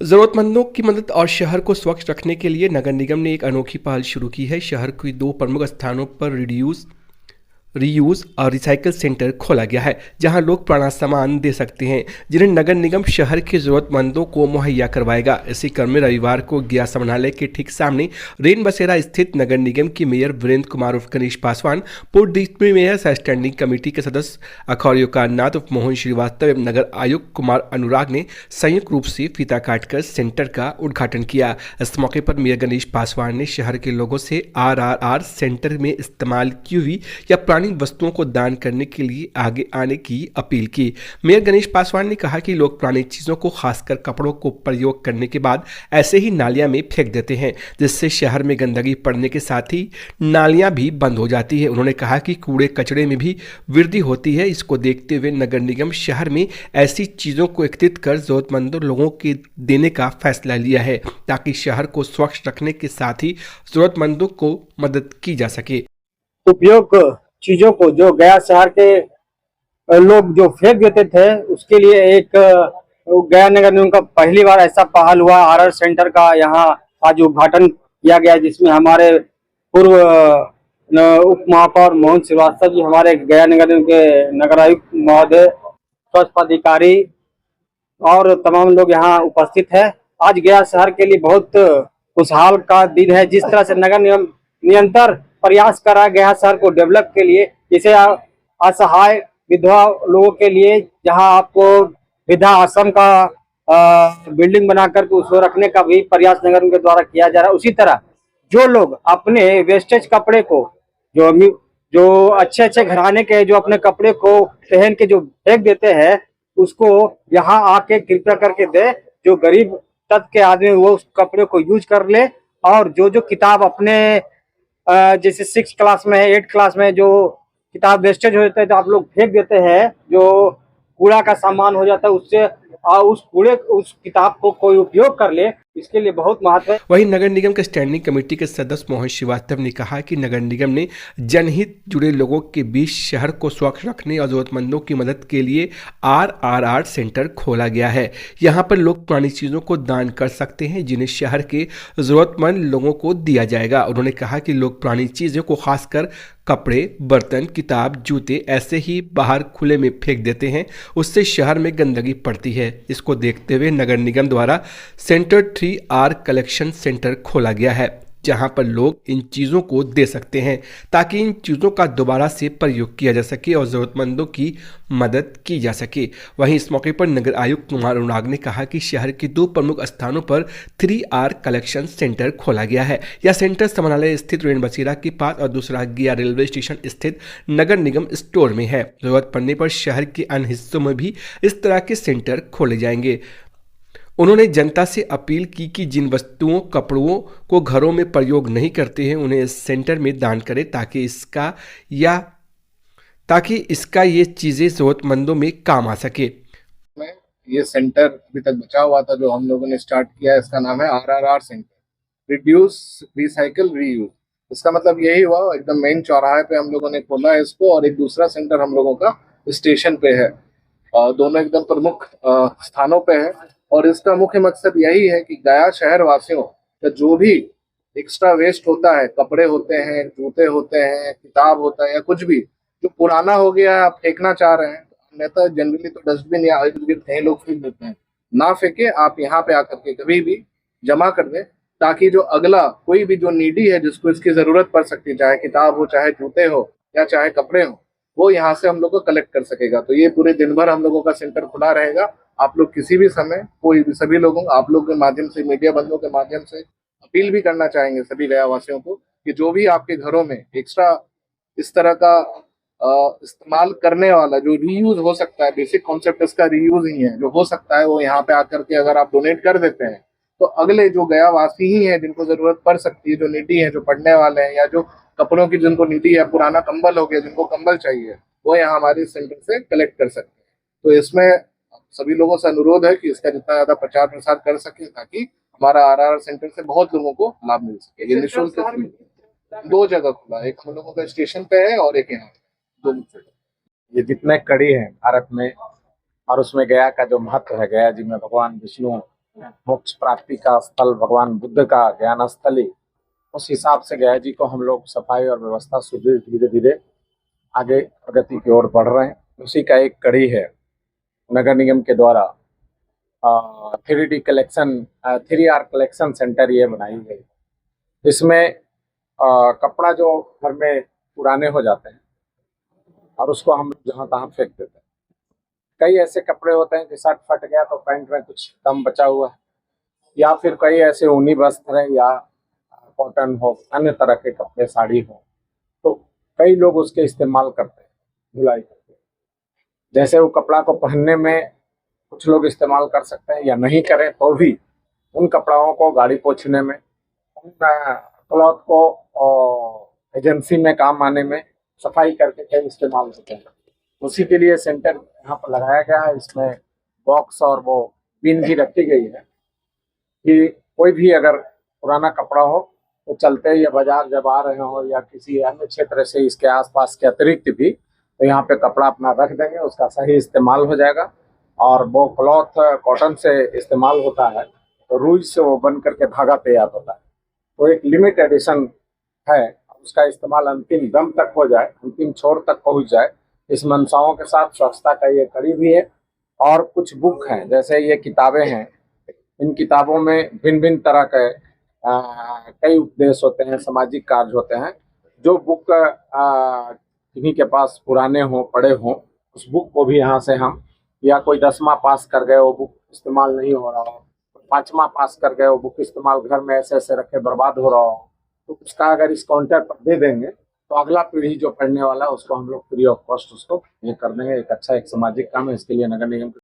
जरूरतमंदों की मदद और शहर को स्वच्छ रखने के लिए नगर निगम ने एक अनोखी पहल शुरू की है। शहर के दो प्रमुख स्थानों पर रीयूज और रिसाइकल सेंटर खोला गया है, जहां लोग पुराना सामान दे सकते हैं जिन्हें नगर निगम शहर के जरूरतमंदों को मुहैया करवाएगा। इसी क्रम में रविवार को गया समाहरणालय के ठीक सामने रेन बसेरा स्थित नगर निगम के मेयर वीरेंद्र कुमार उर्फ गणेश पासवान, पूर्व डिप्टी मेयर सह स्टैंडिंग कमेटी के सदस्य अखौरियो का नाथ उर्फ मोहन श्रीवास्तव एवं नगर आयुक्त कुमार अनुराग ने संयुक्त रूप से फीता काटकर सेंटर का उद्घाटन किया। इस मौके पर मेयर गणेश पासवान ने शहर के लोगों से RRR सेंटर में इस्तेमाल की हुई या पुरानी वस्तुओं को दान करने के लिए आगे आने की अपील की। मेयर गणेश पासवान ने कहा कि लोग पुरानी चीजों को, खासकर कपड़ों को प्रयोग करने के बाद ऐसे ही नालियां में फेंक देते हैं, जिससे शहर में गंदगी पड़ने के साथ ही नालियां भी बंद हो जाती है। उन्होंने कहा कि कूड़े कचरे में भी वृद्धि होती है। इसको देखते हुए नगर निगम शहर में ऐसी चीजों को एकत्रित कर जरूरतमंद लोगों के देने का फैसला लिया है, ताकि शहर को स्वच्छ रखने के साथ ही जरूरतमंदों को मदद की जा सके। उपयोग चीजों को जो गया शहर के लोग जो फेंक देते थे, उसके लिए एक गया नगर निगम का पहली बार ऐसा पहल हुआ। RR सेंटर का यहाँ आज उद्घाटन किया गया, जिसमें हमारे पूर्व उप महापौर मोहन श्रीवास्तव जी, हमारे गया नगर निगम के नगर आयुक्त महोदय, स्वच्छता अधिकारी और तमाम लोग यहाँ उपस्थित है। आज गया शहर के लिए बहुत खुशहाल का दिन है। जिस तरह से नगर निगम निरंतर प्रयास कर रहा है गया शहर को डेवलप के लिए, जैसे असहाय विधवा लोगों के लिए जहां आपको वृद्धा आश्रम का बिल्डिंग बना करके उसको रखने का भी प्रयास नगर निगम के द्वारा किया जा रहा है। उसी तरह जो लोग अपने वेस्टेज कपड़े को, जो जो अच्छे अच्छे घराने के जो अपने कपड़े को पहन के जो फेंक देते हैं, उसको यहाँ आके कृपया करके दे। जो गरीब तबके के आदमी वो उस कपड़े को यूज कर ले, और जो जो किताब अपने जैसे 6 क्लास में है, 8 क्लास में जो किताब वेस्टेज हो जाता है, तो आप लोग फेंक देते हैं, जो कूड़ा का सामान हो जाता है, उससे उस किताब को कोई उपयोग कर ले, इसके लिए बहुत महत्व है। वहीं नगर निगम के स्टैंडिंग कमेटी के सदस्य मोहन श्रीवास्तव ने कहा कि नगर निगम ने जनहित जुड़े लोगों के बीच शहर को स्वच्छ रखने और जरूरतमंदों की मदद के लिए RRR सेंटर खोला गया है। यहाँ पर लोग पुरानी चीजों को दान कर सकते हैं, जिन्हें शहर के जरूरतमंद लोगों को दिया जाएगा। उन्होंने कहा कि लोग पुरानी चीजों को, खासकर कपड़े, बर्तन, किताब, जूते ऐसे ही बाहर खुले में फेंक देते हैं, उससे शहर में गंदगी पड़ती है। इसको देखते हुए नगर निगम द्वारा सेंटर 3R कलेक्शन सेंटर खोला गया है, जहां पर लोग इन चीज़ों को दे सकते हैं, ताकि इन चीज़ों का दोबारा से प्रयोग किया जा सके और ज़रूरतमंदों की मदद की जा सके। वहीं इस मौके पर नगर आयुक्त कुमार अनुराग ने कहा कि शहर के दो प्रमुख स्थानों पर 3R कलेक्शन सेंटर खोला गया है। यह सेंटर समाहरणालय स्थित रेन बसेरा के पास और दूसरा गया रेलवे स्टेशन स्थित नगर निगम स्टोर में है। जरूरत पड़ने पर शहर के अन्य हिस्सों में भी इस तरह के सेंटर खोले जाएंगे। उन्होंने जनता से अपील की कि जिन वस्तुओं, कपड़ों को घरों में प्रयोग नहीं करते हैं, उन्हें इस सेंटर में दान करें, ताकि इसका ये चीज़ें ज़रूरतमंदों में काम आ सके। ये सेंटर अभी तक बचा हुआ था, जो हम लोगों ने स्टार्ट किया है, इसका नाम है RRR centre, reduce recycle reuse. इसका मतलब यही हुआ, एकदम मेन चौराहे पे हम लोगों ने खोला है इसको, और एक दूसरा सेंटर हम लोगों का स्टेशन पे है। दोनों एकदम प्रमुख स्थानों पे है, और इसका मुख्य मकसद यही है कि गया शहर वासियों का जो भी एक्स्ट्रा वेस्ट होता है, कपड़े होते हैं, जूते होते हैं, किताब होता है, या कुछ भी जो पुराना हो गया है, आप फेंकना चाह रहे हैं, अन्यथा जनरली तो डस्टबिन या कहीं लोग फेंक देते हैं, ना फेंके, आप यहाँ पे आकर के कभी भी जमा कर दें, ताकि जो अगला कोई भी जो नीडी है, जिसको इसकी जरूरत पड़ सकती है, चाहे किताब हो, चाहे जूते हो, या चाहे कपड़े हो, वो यहाँ से हम लोग को कलेक्ट कर सकेगा। तो ये पूरे दिन भर हम लोगों का सेंटर खुला रहेगा। आप लोग किसी भी समय, कोई भी, सभी लोगों, आप लोग के माध्यम से, मीडिया बंधुओं के माध्यम से अपील भी करना चाहेंगे सभी गया वासियों को कि जो भी आपके घरों में एक्स्ट्रा इस तरह का इस्तेमाल करने वाला जो रीयूज हो सकता है, बेसिक कॉन्सेप्ट इसका रीयूज ही है, जो हो सकता है वो यहाँ पे आकर के अगर आप डोनेट कर देते हैं, तो अगले जो गया वासी ही है, जिनको जरूरत पड़ सकती है, जो नीडी है, जो पढ़ने वाले हैं, या जो कपड़ों की जिनको नीडी है, पुराना कंबल हो गया, जिनको कंबल चाहिए, वो यहाँ हमारे सेंटर से कलेक्ट कर सकते हैं। तो इसमें सभी लोगों से अनुरोध है कि इसका जितना ज्यादा प्रचार प्रसार कर सके, ताकि हमारा RRR सेंटर से बहुत लोगों को लाभ मिल सके। ये निःशुल्क 2 जगह खुला, एक हम लोगों का स्टेशन पे है और एक यहाँ, 2 जगह। ये जितने कड़ी हैं भारत में, और उसमें गया का जो महत्व है, गया जी में भगवान विष्णु मोक्ष प्राप्ति का स्थल, भगवान बुद्ध का ज्ञान स्थली, उस हिसाब से गया जी को हम लोग सफाई और व्यवस्था सुदृढ़ धीरे धीरे आगे प्रगति की ओर बढ़ रहे हैं। उसी का एक कड़ी है नगर निगम के द्वारा 3D collection 3R collection centre ये बनाई गई। इसमें कपड़ा जो घर में पुराने हो जाते हैं और उसको हम जहाँ तहाँ फेंक देते हैं। कई ऐसे कपड़े होते हैं कि शर्ट फट गया तो पैंट में कुछ दम बचा हुआ है, या फिर कई ऐसे ऊनी वस्त्र हैं या कॉटन हो, अन्य तरह के कपड़े, साड़ी हो, तो कई लोग उसके इस्तेमाल करते हैं धुलाई करके। जैसे वो कपड़ा को पहनने में कुछ लोग इस्तेमाल कर सकते हैं या नहीं करें तो भी उन कपड़ों को गाड़ी पोंछने में, उन क्लॉथ को एजेंसी में काम आने में, सफाई करके कई इस्तेमाल होते हैं। उसी के लिए सेंटर यहाँ पर लगाया गया है। इसमें बॉक्स और वो बिन भी रखी गई है कि कोई भी अगर पुराना कपड़ा हो तो चलते या बाजार जब आ रहे हो या किसी अन्य क्षेत्र से इसके आसपास के अतिरिक्त भी, तो यहाँ पे कपड़ा अपना रख देंगे, उसका सही इस्तेमाल हो जाएगा। और वो क्लॉथ कॉटन से इस्तेमाल होता है तो रुई से वो बन करके धागा तैयार होता है। तो एक लिमिट एडिशन है, उसका इस्तेमाल अंतिम दम तक हो जाए, अंतिम छोर तक पहुँच जाए, इस मंशाओं के साथ स्वच्छता का ये कड़ी भी है। और कुछ बुक हैं, जैसे ये किताबें हैं, इन किताबों में भिन्न भिन्न तरह के कई उपदेश होते हैं, सामाजिक कार्य होते हैं। जो बुक किन्हीं के पास पुराने हों, पढ़े हों, उस बुक को भी यहाँ से हम, या कोई 10वां पास कर गए वो बुक इस्तेमाल नहीं हो रहा हो, 5वां पास कर गए वो बुक इस्तेमाल घर में ऐसे ऐसे रखे बर्बाद हो रहा हो, तो उसका अगर इस काउंटर पर दे देंगे तो अगला पीढ़ी जो पढ़ने वाला है उसको हम लोग फ्री ऑफ कॉस्ट उसको ये कर देंगे। एक अच्छा एक सामाजिक काम है, इसके लिए नगर निगम